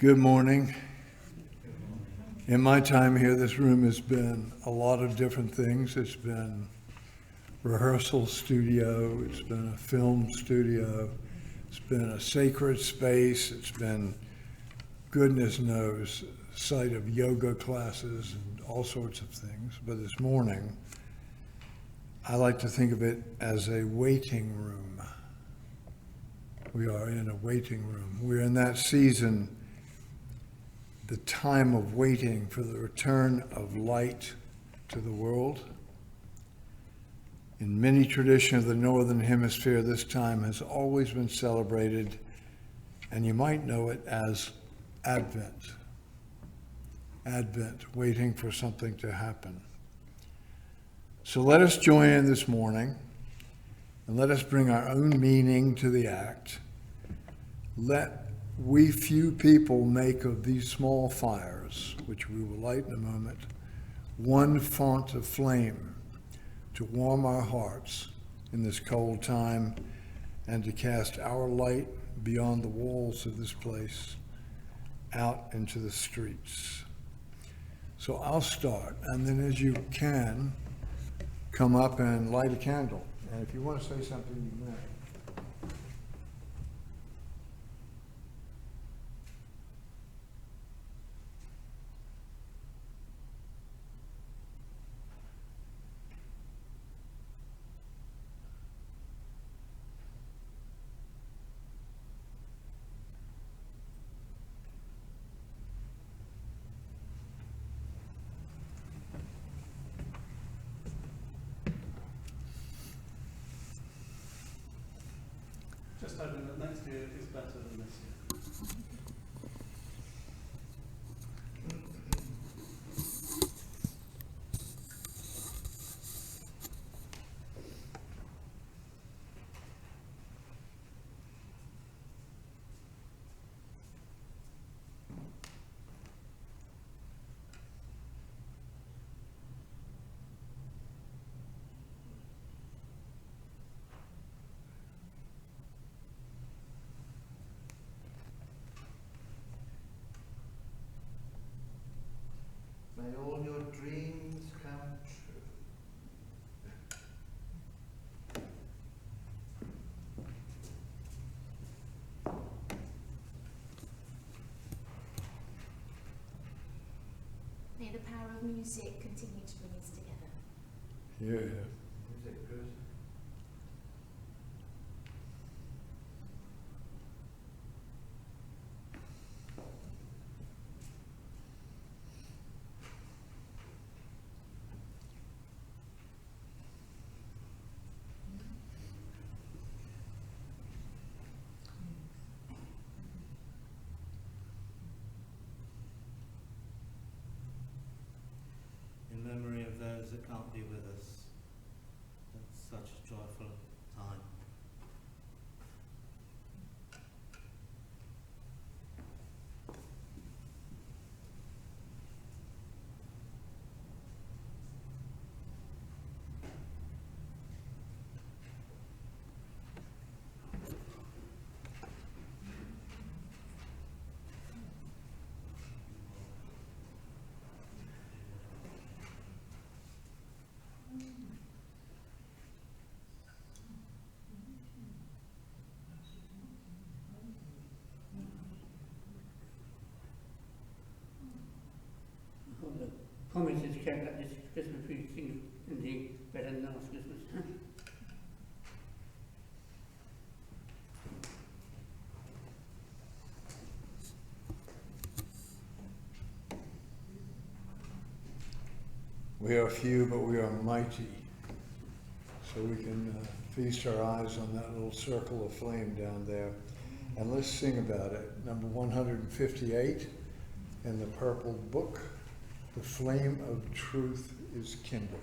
Good morning. In my time here, this room has been a lot of different things. It's been rehearsal studio, it's been a film studio, it's been a sacred space, it's been, goodness knows, a site of yoga classes and all sorts of things. But this morning, I like to think of it as a waiting room. We are in a waiting room. We're in that season, the time of waiting for the return of light to the world. In many traditions of the Northern Hemisphere, this time has always been celebrated, and you might know it as Advent. Advent, waiting for something to happen. So let us join in this morning, and let us bring our own meaning to the act. Let we few people make of these small fires, which we will light in a moment, one font of flame to warm our hearts in this cold time and to cast our light beyond the walls of this place out into the streets. So I'll start, and then as you can, come up and light a candle. And if you want to say something, you may. Just hoping that next year is better than this year. May all your dreams come true. May the power of music continue to bring us together. Yeah. Music good. In memory of those that can't be with us, let's such a joyful time. The promises kept at this Christmas we sing indeed better than last Christmas. We are few, but we are mighty. So we can feast our eyes on that little circle of flame down there. And let's sing about it. Number 158 in the purple book. The flame of truth is kindled.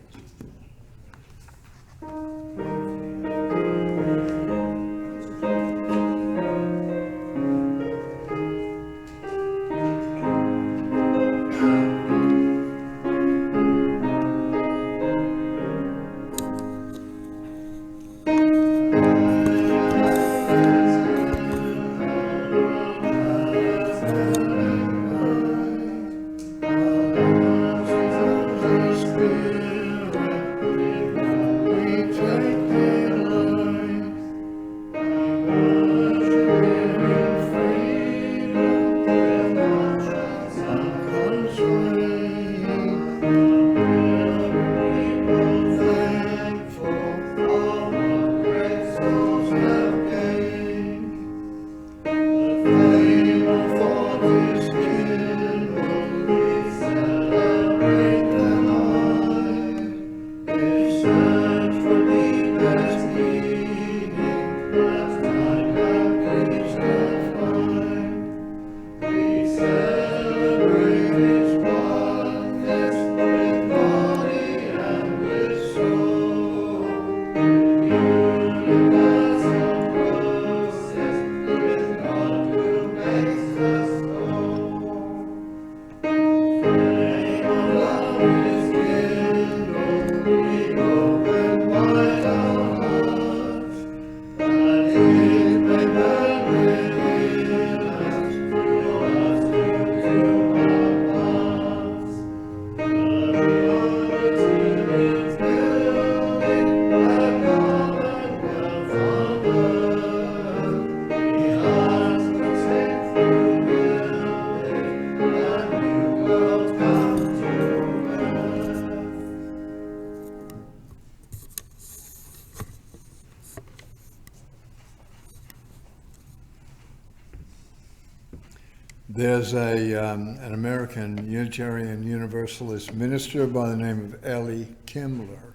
There's an American Unitarian Universalist minister by the name of Ellie Kimmler,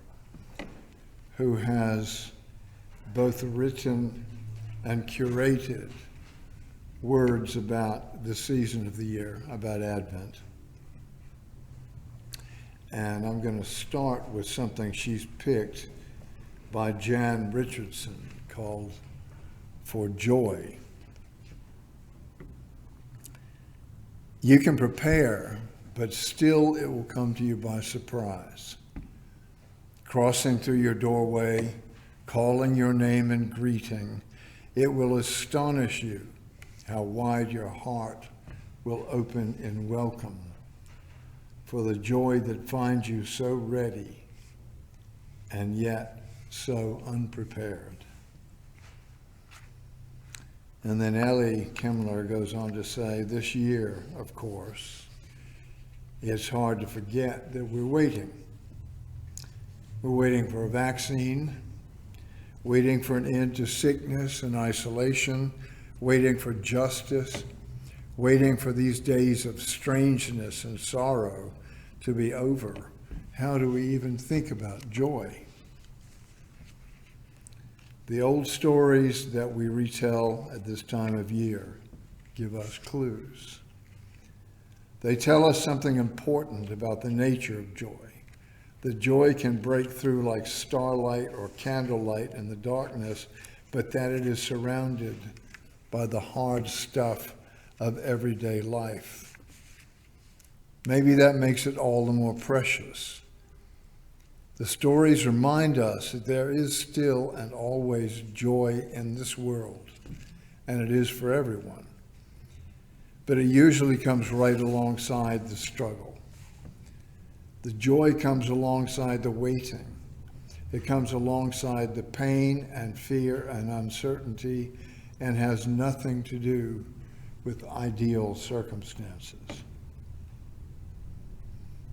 who has both written and curated words about the season of the year, about Advent. And I'm going to start with something she's picked by Jan Richardson called For Joy. You can prepare, but still it will come to you by surprise. Crossing through your doorway, calling your name and greeting, it will astonish you how wide your heart will open in welcome for the joy that finds you so ready and yet so unprepared. And then Ellie Kimmler goes on to say, this year, of course, it's hard to forget that we're waiting. We're waiting for a vaccine, waiting for an end to sickness and isolation, waiting for justice, waiting for these days of strangeness and sorrow to be over. How do we even think about joy? The old stories that we retell at this time of year give us clues. They tell us something important about the nature of joy, The joy can break through like starlight or candlelight in the darkness, but that it is surrounded by the hard stuff of everyday life. Maybe that makes it all the more precious. The stories remind us that there is still and always joy in this world, and it is for everyone. But it usually comes right alongside the struggle. The joy comes alongside the waiting. It comes alongside the pain and fear and uncertainty, and has nothing to do with ideal circumstances.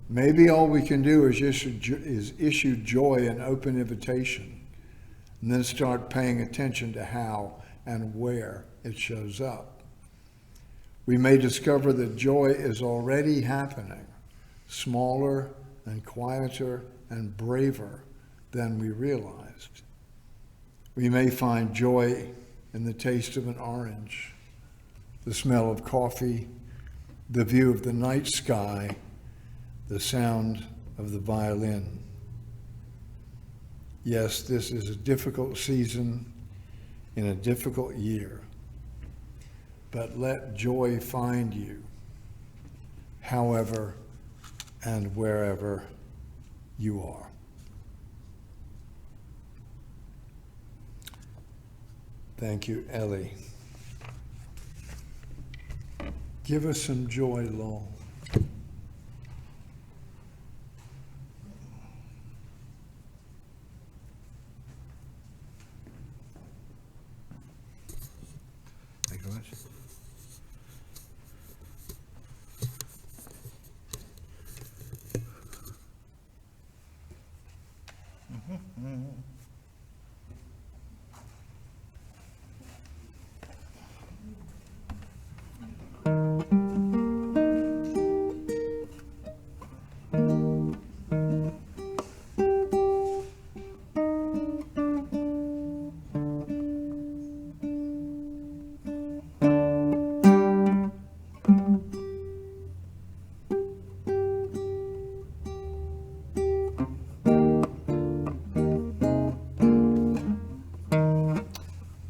Maybe all we can do is issue joy an open invitation, and then start paying attention to how and where it shows up. We may discover that joy is already happening, smaller and quieter and braver than we realized. We may find joy in the taste of an orange, the smell of coffee, the view of the night sky, the sound of the violin. Yes, this is a difficult season in a difficult year, but let joy find you, however and wherever you are. Thank you, Ellie. Give us some joy, Lowell. Thank you very much.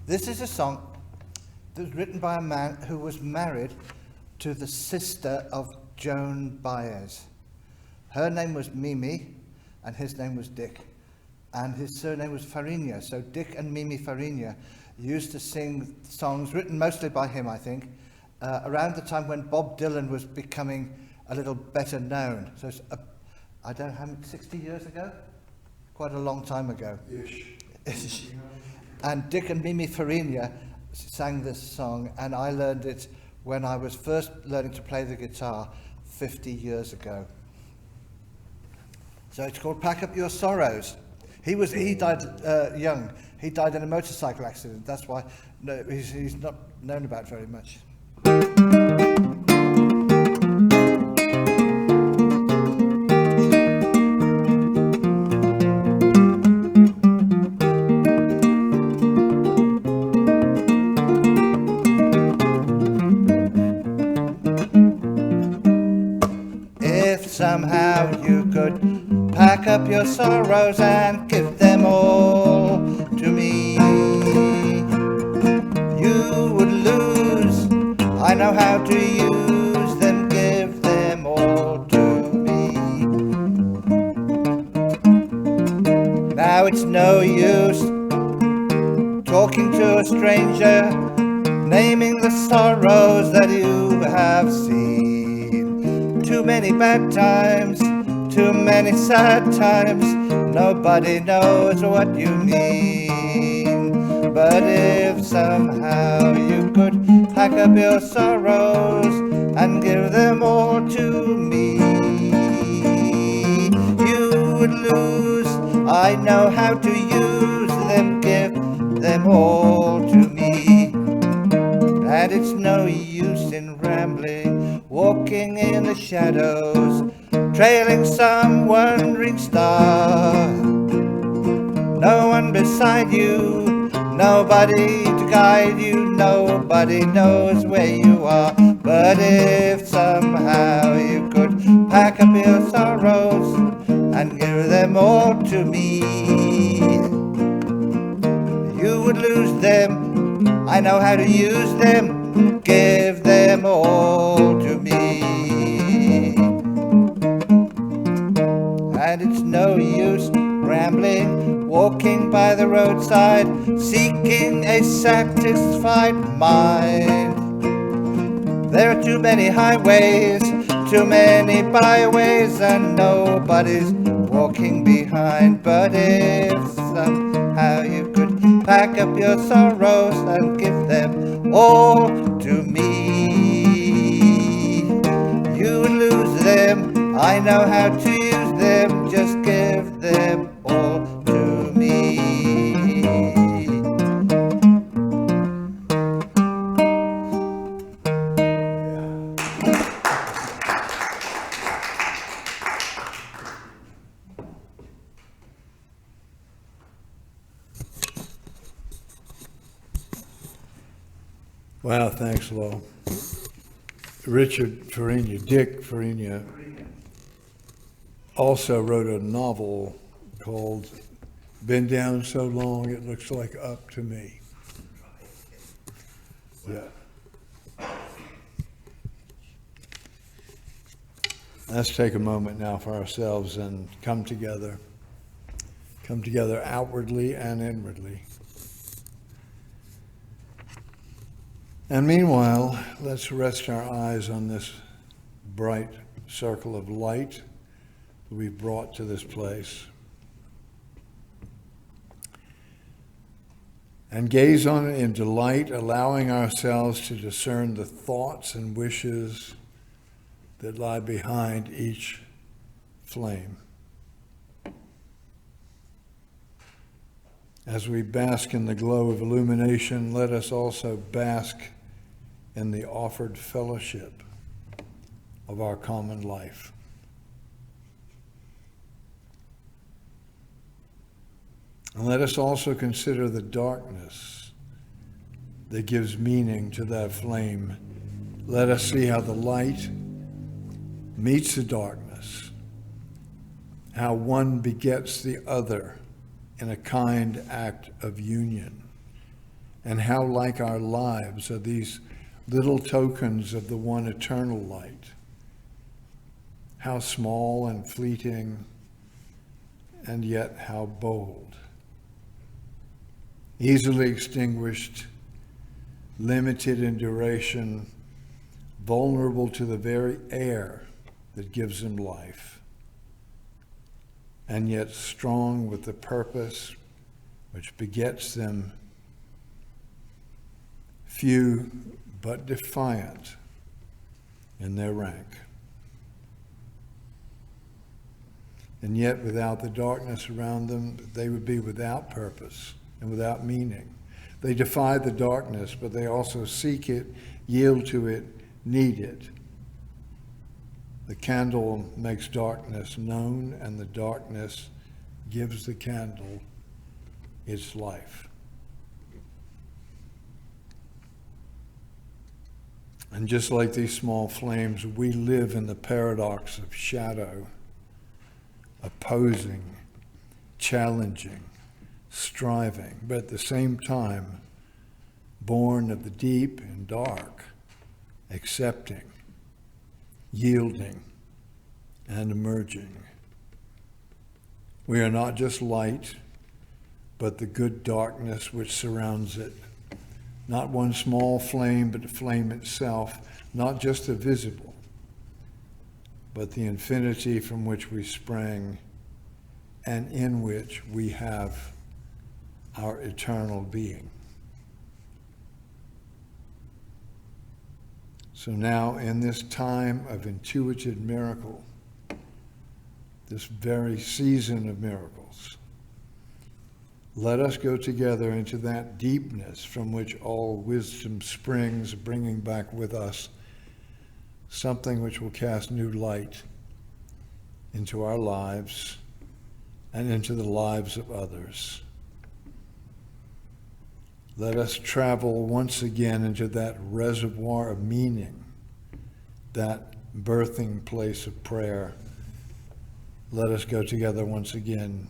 This is a song that was written by a man who was married to the sister of Joan Baez. Her name was Mimi, and his name was Dick. And his surname was Fariña. So Dick and Mimi Fariña used to sing songs written mostly by him, I think, around the time when Bob Dylan was becoming a little better known. So it's, I don't know how many, 60 years ago? Quite a long time ago. Ish. And Dick and Mimi Fariña sang this song, and I learned it when I was first learning to play the guitar 50 years ago. So it's called Pack Up Your Sorrows. He died young. He died in a motorcycle accident. That's why he's not known about very much. Somehow you could pack up your sorrows and give them all to me. You would lose, I know how to use them, give them all to me. Now it's no use talking to a stranger, naming the sorrows that you have seen. Too many bad times, too many sad times, nobody knows what you mean. But if somehow you could pack up your sorrows and give them all to me, you would lose, I know how to use them, give them all to me. And it's no use in rambling, walking in the shadows, trailing some wandering star. No one beside you, nobody to guide you, nobody knows where you are. But if somehow you could pack up your sorrows and give them all to me. You would lose them, I know how to use them, give them all to me. And it's no use rambling, walking by the roadside, seeking a satisfied mind. There are too many highways, too many byways, and nobody's walking behind. But if somehow you could pack up your sorrows and give them all to me, you would lose them, I know how to use them, just give them all to me. Wow, thanks, Lo. Richard Farina, Dick Farina, also wrote a novel called Been Down So Long It Looks Like Up to Me. Yeah. Let's take a moment now for ourselves and come together outwardly and inwardly. And meanwhile, let's rest our eyes on this bright circle of light that we've brought to this place. And gaze on it in delight, allowing ourselves to discern the thoughts and wishes that lie behind each flame. As we bask in the glow of illumination, let us also bask in the offered fellowship of our common life. And let us also consider the darkness that gives meaning to that flame. Let us see how the light meets the darkness, how one begets the other in a kind act of union, and how, like our lives, are these little tokens of the one eternal light. How small and fleeting, and yet how bold. Easily extinguished, limited in duration, vulnerable to the very air that gives them life, and yet strong with the purpose which begets them, few but defiant in their rank. And yet without the darkness around them, they would be without purpose and without meaning. They defy the darkness, but they also seek it, yield to it, need it. The candle makes darkness known, and the darkness gives the candle its life. And just like these small flames, we live in the paradox of shadow, opposing, challenging, striving, but at the same time, born of the deep and dark, accepting, yielding, and emerging. We are not just light, but the good darkness which surrounds it. Not one small flame, but the flame itself, not just the visible, but the infinity from which we sprang and in which we have our eternal being. So now, in this time of intuited miracle, this very season of miracles, let us go together into that deepness from which all wisdom springs, bringing back with us something which will cast new light into our lives and into the lives of others. Let us travel once again into that reservoir of meaning, that birthing place of prayer, let us go together once again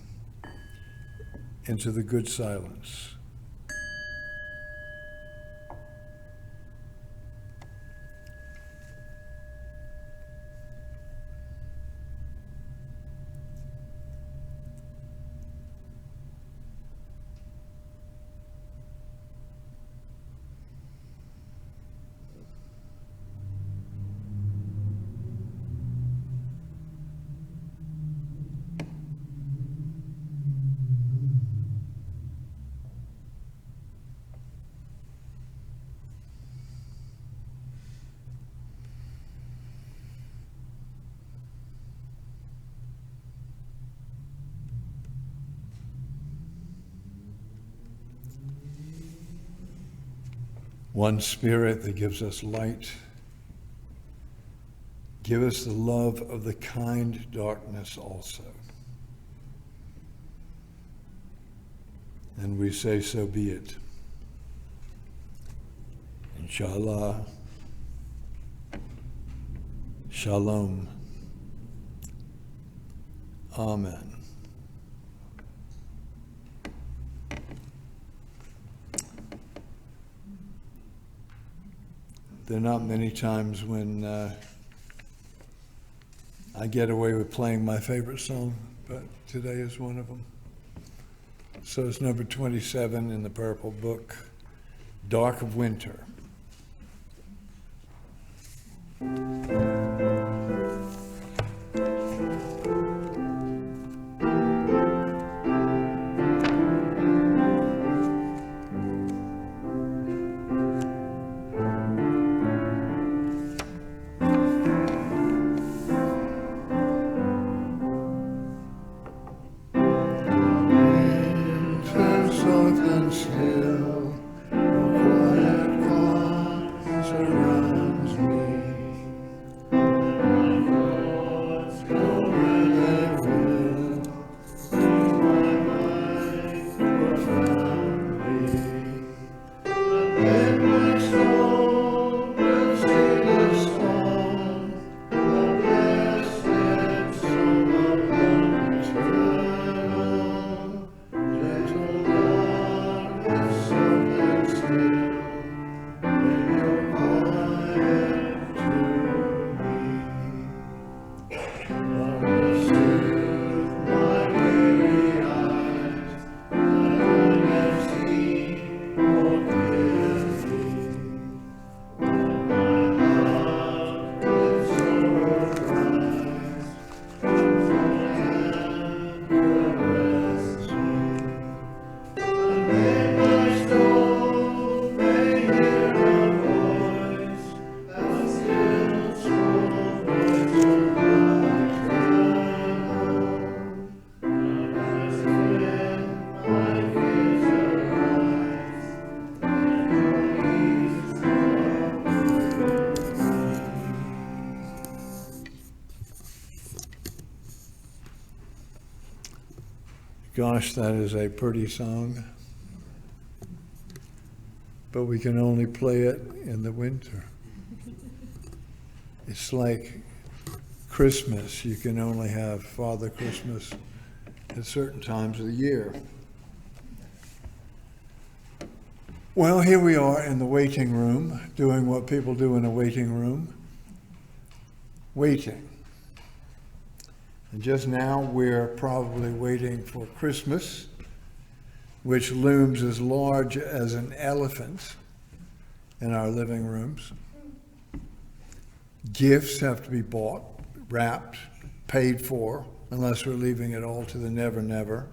into the good silence. One Spirit that gives us light. Give us the love of the kind darkness also. And we say, so be it. Inshallah. Shalom. Amen. There are not many times when I get away with playing my favorite song, but today is one of them. So it's number 27 in the Purple Book, Dark of Winter. Gosh, that is a pretty song, but we can only play it in the winter. It's like Christmas. You can only have Father Christmas at certain times of the year. Well, here we are in the waiting room, doing what people do in a waiting room, waiting. And just now we're probably waiting for Christmas, which looms as large as an elephant in our living rooms. Gifts have to be bought, wrapped, paid for, unless we're leaving it all to the never, never.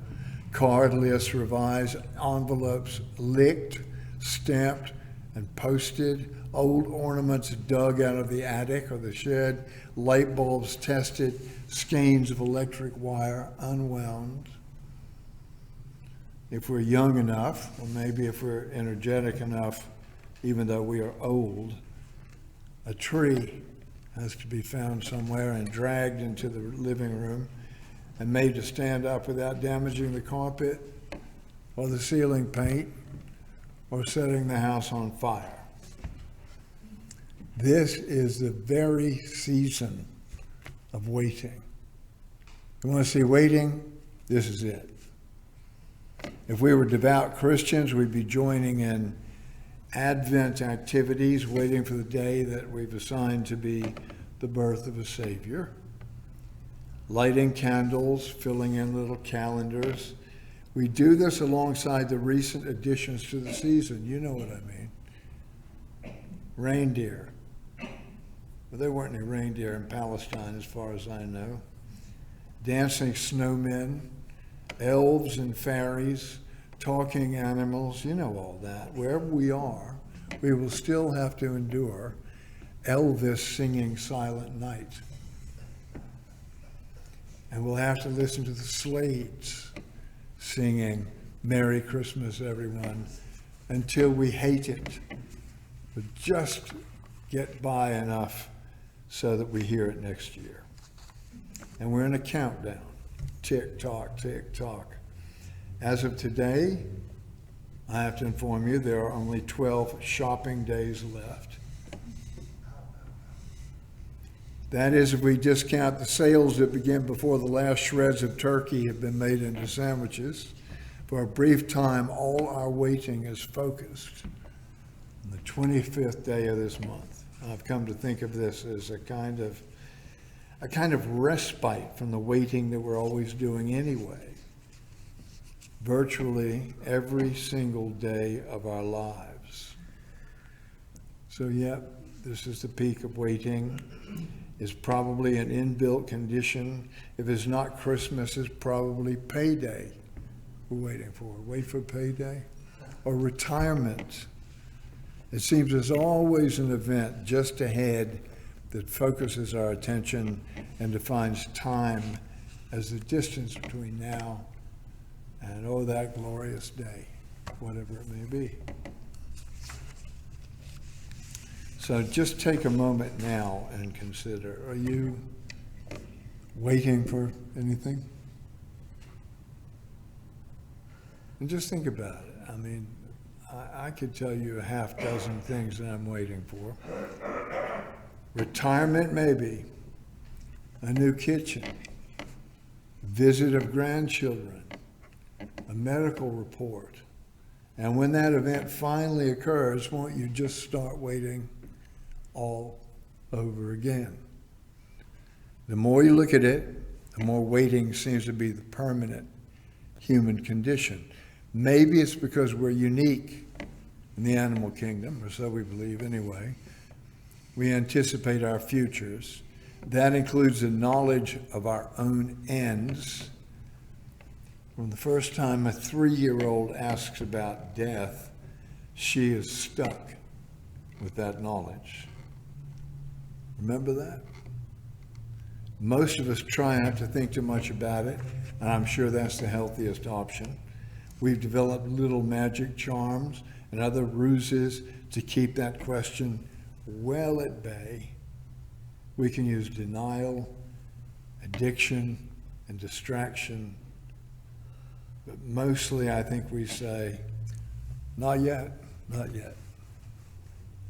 Card lists revised, envelopes licked, stamped, and posted, old ornaments dug out of the attic or the shed, light bulbs tested, skeins of electric wire unwound. If we're young enough, or maybe if we're energetic enough, even though we are old, a tree has to be found somewhere and dragged into the living room and made to stand up without damaging the carpet or the ceiling paint or setting the house on fire. This is the very season of waiting. You want to see waiting? This is it. If we were devout Christians, we'd be joining in Advent activities, waiting for the day that we've assigned to be the birth of a Savior. Lighting candles, filling in little calendars. We do this alongside the recent additions to the season. You know what I mean. Reindeer. Well, there weren't any reindeer in Palestine as far as I know. Dancing snowmen, elves and fairies, talking animals, you know all that. Wherever we are, we will still have to endure Elvis singing Silent Night. And we'll have to listen to the Slades singing Merry Christmas, everyone, until we hate it. But just get by enough so that we hear it next year. And we're in a countdown. Tick tock, tick tock. As of today, I have to inform you there are only 12 shopping days left. That is, if we discount the sales that begin before the last shreds of turkey have been made into sandwiches. For a brief time, all our waiting is focused on the 25th day of this month. I've come to think of this as a kind of respite from the waiting that we're always doing anyway. Virtually every single day of our lives. So, yep, this is the peak of waiting. It's probably an inbuilt condition. If it's not Christmas, it's probably payday we're waiting for. Wait for payday or retirement. It seems there's always an event just ahead that focuses our attention and defines time as the distance between now and, oh, that glorious day, whatever it may be. So just take a moment now and consider, are you waiting for anything? And just think about it. I mean, I could tell you a half dozen things that I'm waiting for. Retirement, maybe. A new kitchen. Visit of grandchildren. A medical report. And when that event finally occurs, won't you just start waiting all over again? The more you look at it, the more waiting seems to be the permanent human condition. Maybe it's because we're unique in the animal kingdom, or so we believe anyway. We anticipate our futures. That includes the knowledge of our own ends. From the first time a 3-year-old asks about death, she is stuck with that knowledge. Remember that? Most of us try not to think too much about it, and I'm sure that's the healthiest option. We've developed little magic charms and other ruses to keep that question well at bay. We can use denial, addiction, and distraction. But mostly I think we say, not yet, not yet.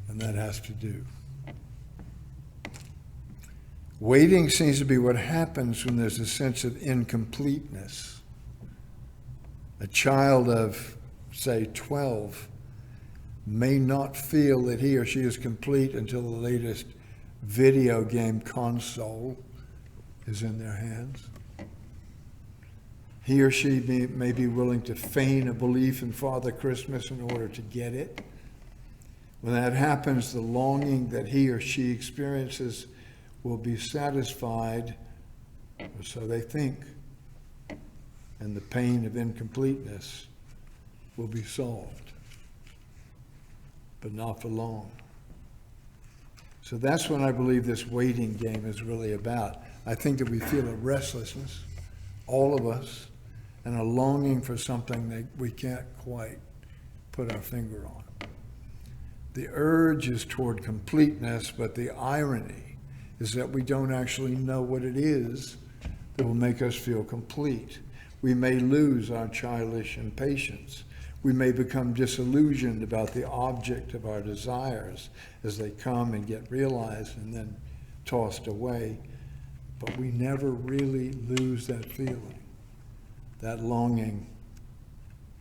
And that has to do. Waiting seems to be what happens when there's a sense of incompleteness. A child of, say, 12 may not feel that he or she is complete until the latest video game console is in their hands. He or she may be willing to feign a belief in Father Christmas in order to get it. When that happens, the longing that he or she experiences will be satisfied, or so they think, and the pain of incompleteness will be solved, but not for long. So that's what I believe this waiting game is really about. I think that we feel a restlessness, all of us, and a longing for something that we can't quite put our finger on. The urge is toward completeness, but the irony is that we don't actually know what it is that will make us feel complete. We may lose our childish impatience. We may become disillusioned about the object of our desires as they come and get realized and then tossed away. but we never really lose that feeling, that longing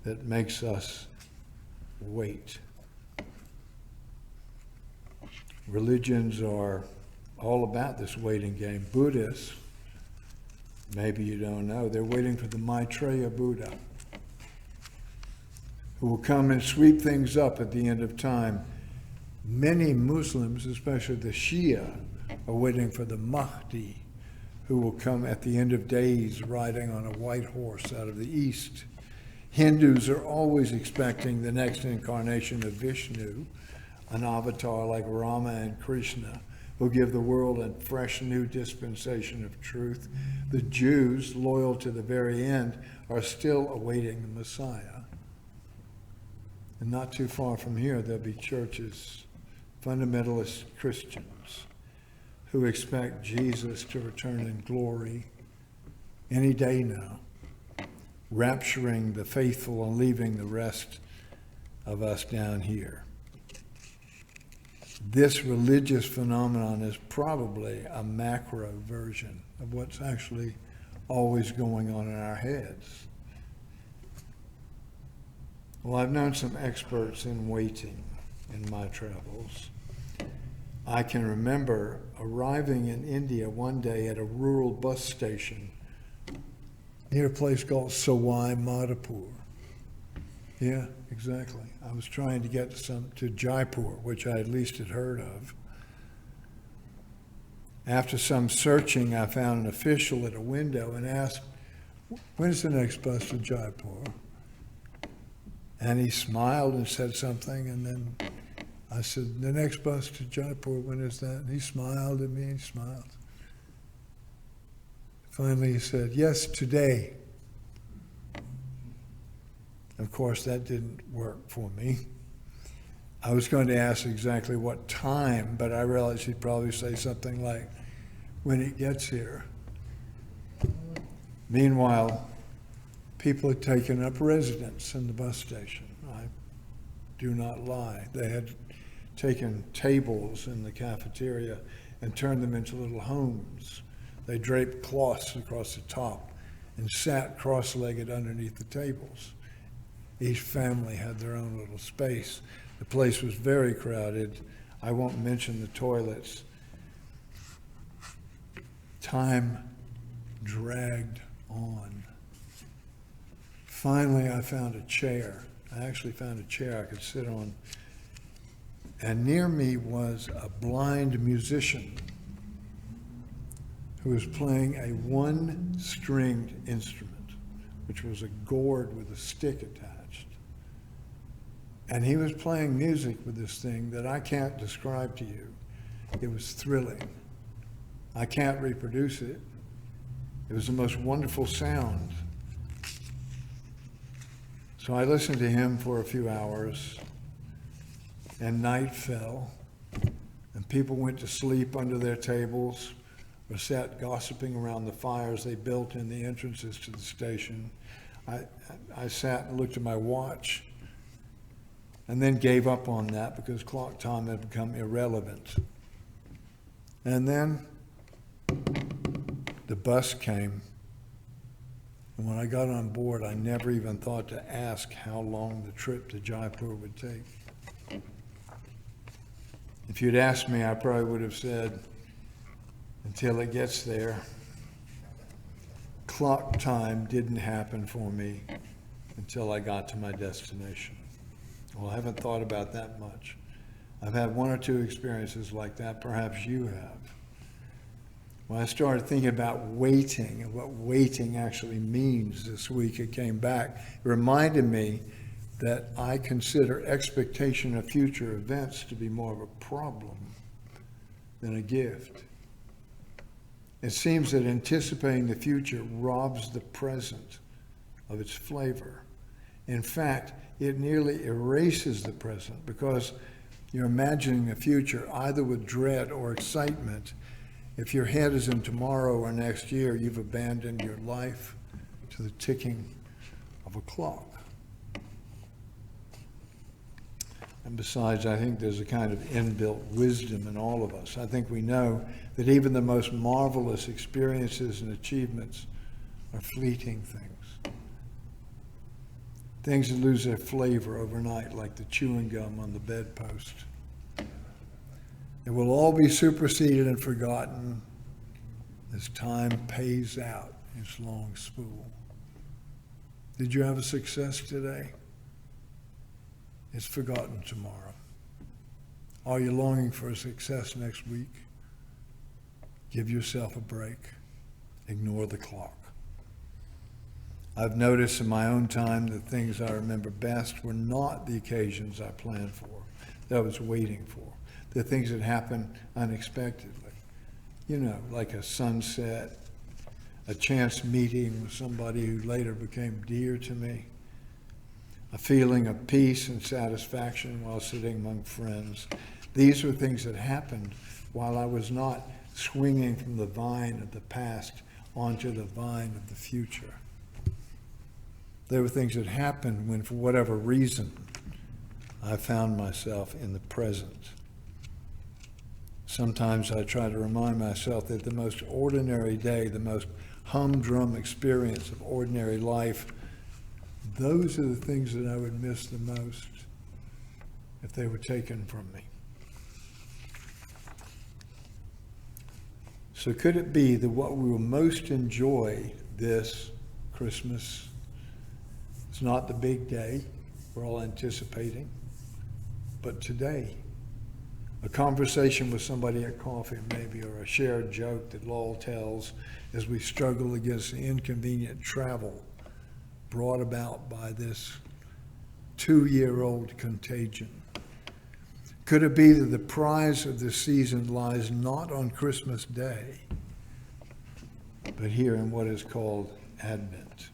that makes us wait. Religions are all about this waiting game. Buddhists, maybe you don't know, they're waiting for the Maitreya Buddha, who will come and sweep things up at the end of time. Many Muslims, especially the Shia, are waiting for the Mahdi, who will come at the end of days riding on a white horse out of the east. Hindus are always expecting the next incarnation of Vishnu, an avatar like Rama and Krishna, who give the world a fresh new dispensation of truth. The Jews, loyal to the very end, are still awaiting the Messiah. And not too far from here, there'll be churches, fundamentalist Christians, who expect Jesus to return in glory any day now, rapturing the faithful and leaving the rest of us down here. This religious phenomenon is probably a macro version of what's actually always going on in our heads. Well, I've known some experts in waiting in my travels. I can remember arriving in India one day at a rural bus station near a place called Sawai Madhopur. Yeah, exactly. I was trying to get to Jaipur, which I at least had heard of. After some searching, I found an official at a window and asked, "When's the next bus to Jaipur?" And he smiled and said something, and then I said, "The next bus to Jaipur, when is that?" And he smiled at me, he smiled. Finally he said, "Yes, today." Of course, that didn't work for me. I was going to ask exactly what time, but I realized he'd probably say something like, "when it gets here." Meanwhile, people had taken up residence in the bus station. I do not lie. They had taken tables in the cafeteria and turned them into little homes. They draped cloths across the top and sat cross-legged underneath the tables. Each family had their own little space. The place was very crowded. I won't mention the toilets. Time dragged on. Finally, I found a chair. I actually found a chair I could sit on. And near me was a blind musician who was playing a one-stringed instrument, which was a gourd with a stick attached. And he was playing music with this thing that I can't describe to you. It was thrilling. I can't reproduce it. It was the most wonderful sound. So I listened to him for a few hours, and night fell, and people went to sleep under their tables or sat gossiping around the fires they built in the entrances to the station. I sat and looked at my watch and then gave up on that because clock time had become irrelevant. And then the bus came. And when I got on board, I never even thought to ask how long the trip to Jaipur would take. If you'd asked me, I probably would have said, until it gets there. Clock time didn't happen for me until I got to my destination. Well, I haven't thought about that much. I've had one or two experiences like that. Perhaps you have. When I started thinking about waiting and what waiting actually means this week, it came back. It reminded me that I consider expectation of future events to be more of a problem than a gift. It seems that anticipating the future robs the present of its flavor. In fact, it nearly erases the present because you're imagining the future either with dread or excitement. If your head is in tomorrow or next year, you've abandoned your life to the ticking of a clock. And besides, I think there's a kind of inbuilt wisdom in all of us. I think we know that even the most marvelous experiences and achievements are fleeting things. Things that lose their flavor overnight, like the chewing gum on the bedpost. It will all be superseded and forgotten as time pays out its long spool. Did you have a success today? It's forgotten tomorrow. Are you longing for a success next week? Give yourself a break. Ignore the clock. I've noticed in my own time that things I remember best were not the occasions I planned for, that I was waiting for, the things that happened unexpectedly. You know, like a sunset, a chance meeting with somebody who later became dear to me, a feeling of peace and satisfaction while sitting among friends. These were things that happened while I was not swinging from the vine of the past onto the vine of the future. They were things that happened when, for whatever reason, I found myself in the present. Sometimes I try to remind myself that the most ordinary day, the most humdrum experience of ordinary life, those are the things that I would miss the most if they were taken from me. So could it be that what we will most enjoy this Christmas is not the big day we're all anticipating, but today? A conversation with somebody at coffee maybe, or a shared joke that Lowell tells as we struggle against the inconvenient travel brought about by this 2-year-old contagion. Could it be that the prize of this season lies not on Christmas Day, but here in what is called Advent?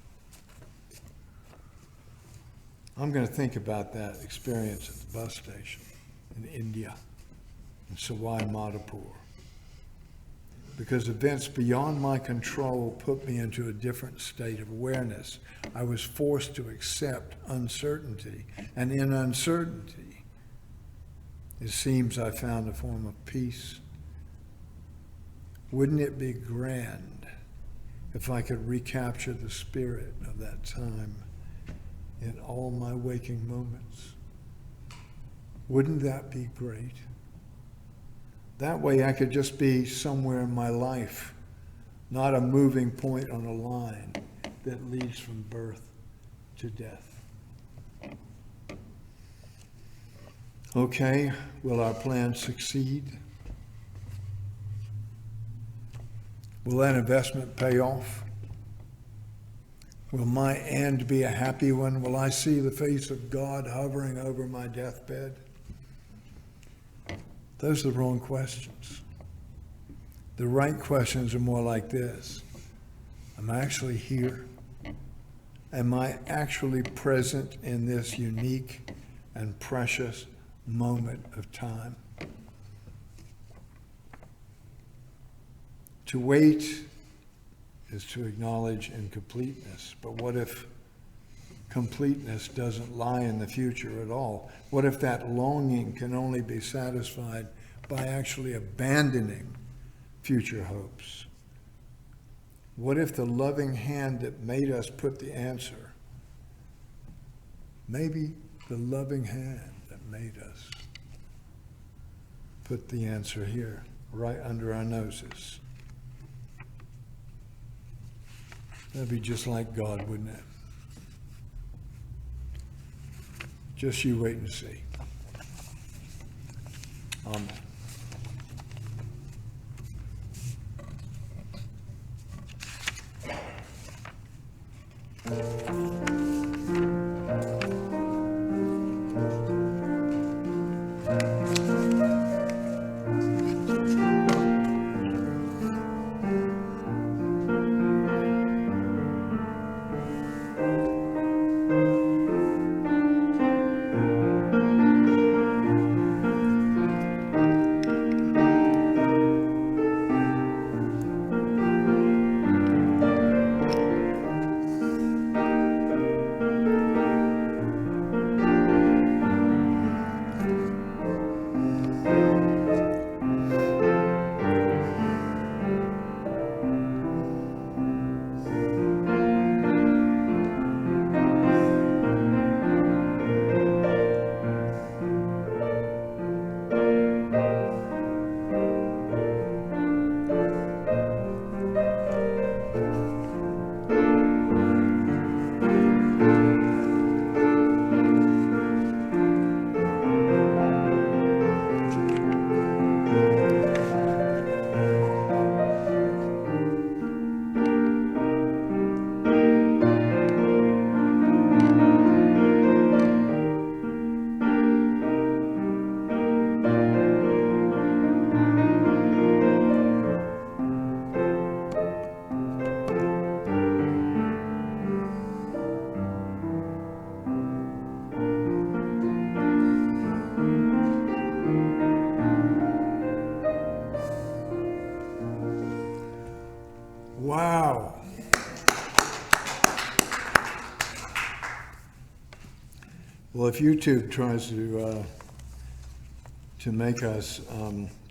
I'm going to think about that experience at the bus station in India, in Sawai Madhopur, because events beyond my control put me into a different state of awareness. I was forced to accept uncertainty, and in uncertainty, it seems I found a form of peace. Wouldn't it be grand if I could recapture the spirit of that time in all my waking moments? Wouldn't that be great? That way I could just be somewhere in my life, not a moving point on a line that leads from birth to death. Okay, will our plan succeed? Will that investment pay off? Will my end be a happy one? Will I see the face of God hovering over my deathbed? Those are the wrong questions. The right questions are more like this. Am I actually here? Am I actually present in this unique and precious moment of time? To wait is to acknowledge incompleteness. But what if completeness doesn't lie in the future at all? What if that longing can only be satisfied by actually abandoning future hopes? What if the loving hand that made us put the answer, maybe the loving hand that made us put the answer here, right under our noses? That'd be just like God, wouldn't it? Just you wait and see. Amen. Well, if YouTube tries to make us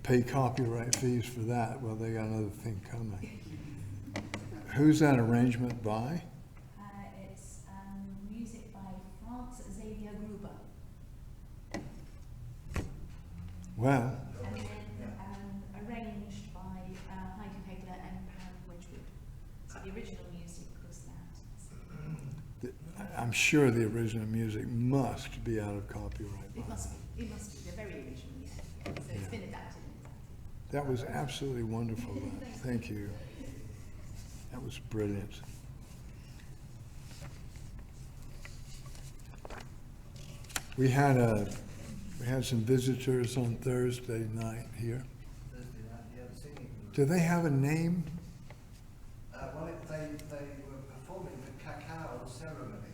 pay copyright fees for that, well, they got another thing coming. Who's that arrangement by? It's music by Franz Xavier Gruber. Well, And then arranged by Heidi Hegler and Pam Wedgwood. So the original music was that. I'm sure the original music must be out of copyright. by It must be. It must be. They're very original, yeah. So Yeah. it's been adapted. That was absolutely wonderful. Thank you. That was brilliant. We had some visitors on Thursday night here. Thursday night, yeah, the singing group. Do they have a name? They were performing the cacao ceremony.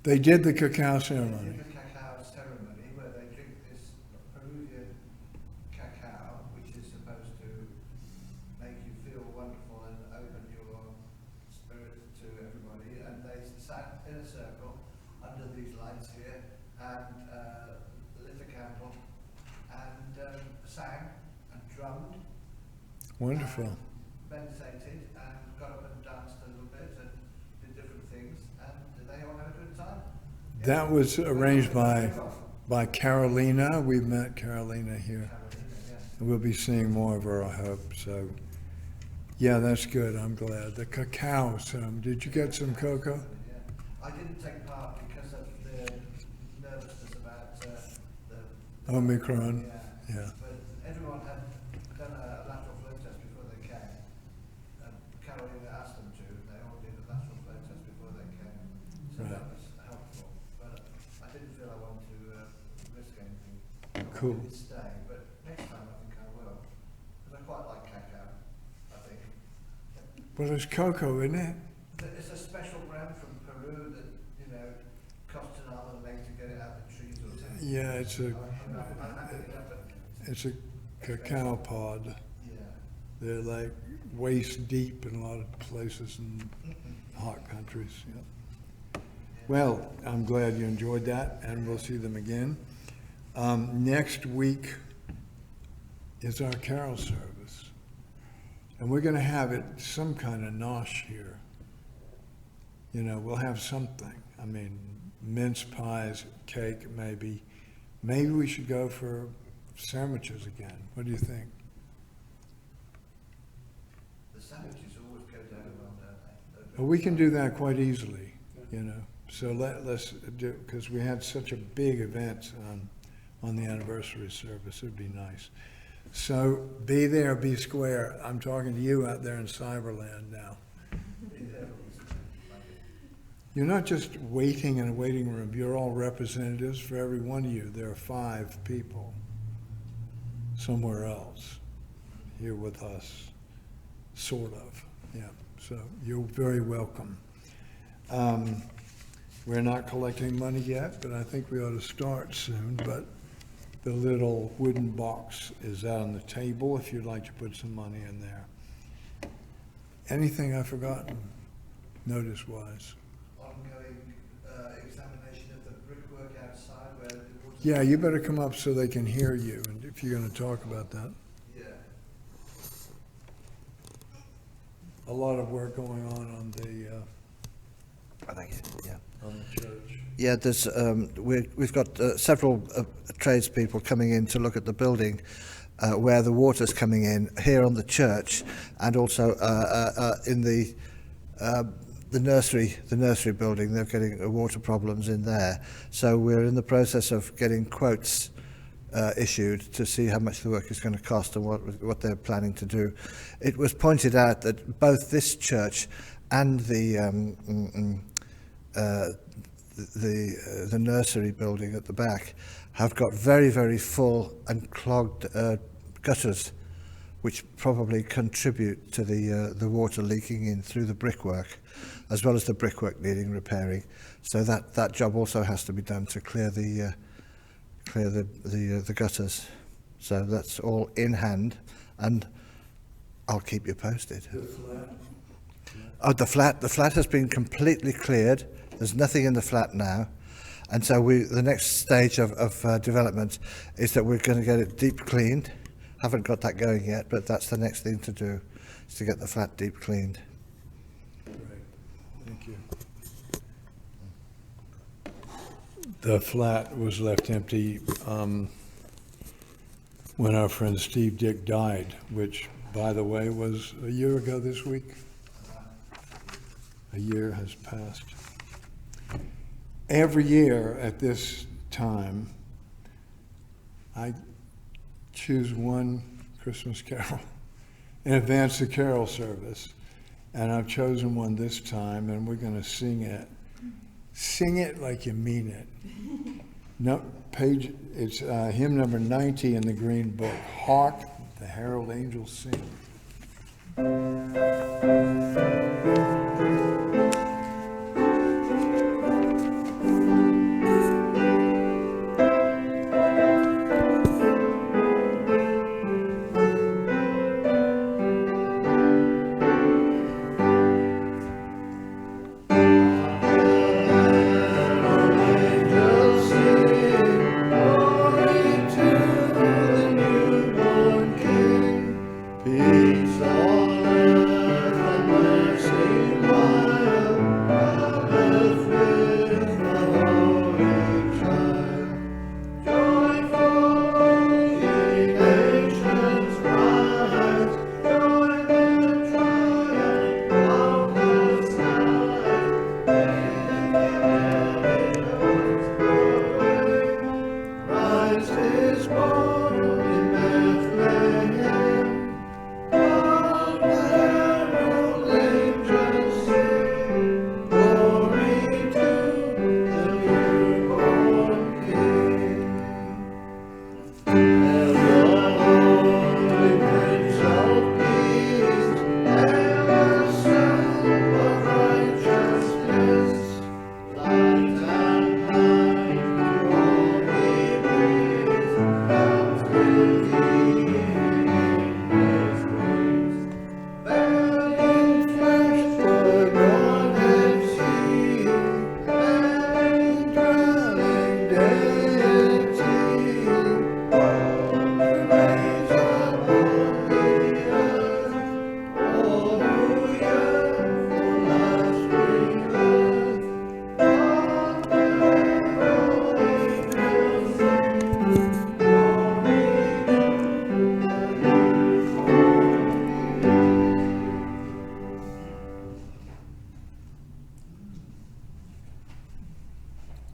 They did the cacao In ceremony. the cacao ceremony, where they drink this Peruvian cacao, which is supposed to make you feel wonderful and open your spirit to everybody. And they sat in a circle under these lights here and lit a candle and sang and drummed. Wonderful. And meditated and got up and danced a little bit and did different things. And they all had a good time. That was arranged by Carolina. We met Carolina here. And we'll be seeing more of her, I hope. So, yeah, that's good. I'm glad. The cacao ceremony. Did you get some cocoa? Yeah. I didn't take part because of the nervousness about the Omicron. Yeah. But everyone had done a lateral flow test before they came. And Carolina asked them to. They all did a lateral flow test before they came. So Right. that was helpful. But I didn't feel I wanted to risk anything. Cool. I didn't stay, but next time I think I will. Because I quite like cacao, I think. Well, there's cocoa, isn't it? It's a special brand from Peru that, you know, costs an arm and a leg to get it out of the trees or something. Yeah, it's a I'm happy with that, but it's a cacao pod. yeah. They're like waist deep in a lot of places in hot countries. Yeah. Well, I'm glad you enjoyed that, and we'll see them again. Next week is our carol service, and we're going to have it some kind of nosh here. You know, we'll have something. I mean, mince pies, cake, maybe. Maybe we should go for sandwiches again. What do you think? The sandwiches always go down well, don't they? Well, we can do that quite easily, you know. So let's do, because we had such a big event on the anniversary service. It'd be nice. So be there, be square. I'm talking to you out there in Cyberland now. You're not just waiting in a waiting room. You're all representatives for every one of you. There are 5 people somewhere else here with us, sort of. Yeah. So you're very welcome. We're not collecting money yet, but I think we ought to start soon. But the little wooden box is out on the table if you'd like to put some money in there. Anything I've forgotten, notice-wise? Ongoing examination of the brickwork outside where the water. Yeah, you better come up so they can hear you, and if you're going to talk about that. Yeah. A lot of work going on the Yeah. on the church. Yeah, there's we've got several tradespeople coming in to look at the building where the water's coming in here on the church, and also in the nursery building. They're getting water problems in there, so we're in the process of getting quotes issued to see how much the work is going to cost and what they're planning to do. It was pointed out that both this church and the nursery building at the back have got very, very full and clogged gutters, which probably contribute to the water leaking in through the brickwork, as well as the brickwork needing repairing. So that job also has to be done to clear the gutters. So that's all in hand, and I'll keep you posted. The flat has been completely cleared. There's nothing in the flat now. And so the next stage of development is that we're going to get it deep cleaned. Haven't got that going yet, but that's the next thing to do, is to get the flat deep cleaned. Right. Thank you. The flat was left empty when our friend Steve Dick died, which, by the way, was a year ago this week. A year has passed. Every year at this time, I choose one Christmas carol in advance of carol service, and I've chosen one this time, and we're going to sing it. Sing it like you mean it. No, page. It's hymn number 90 in the Green Book. Hark, the herald angels sing.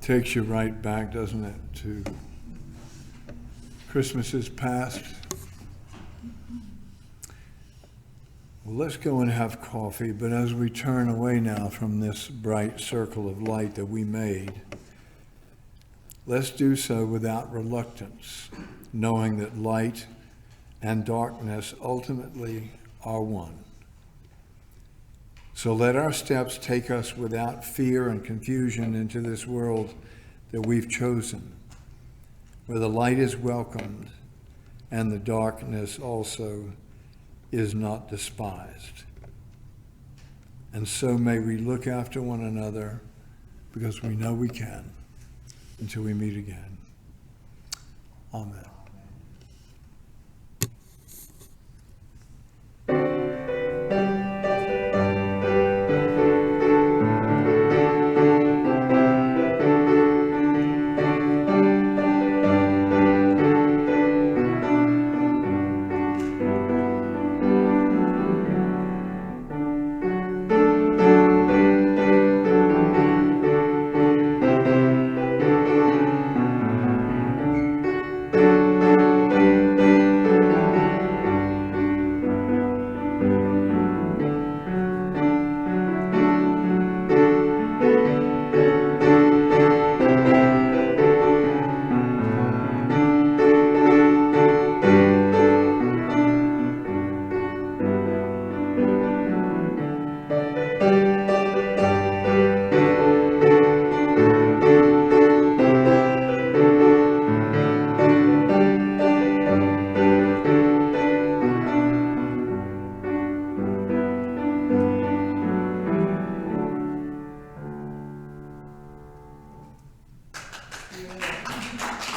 Takes you right back, doesn't it, to Christmases past. Well, let's go and have coffee, but as we turn away now from this bright circle of light that we made, let's do so without reluctance, knowing that light and darkness ultimately are one. So let our steps take us without fear and confusion into this world that we've chosen, where the light is welcomed and the darkness also is not despised. And so may we look after one another, because we know we can, until we meet again. Amen. Yeah.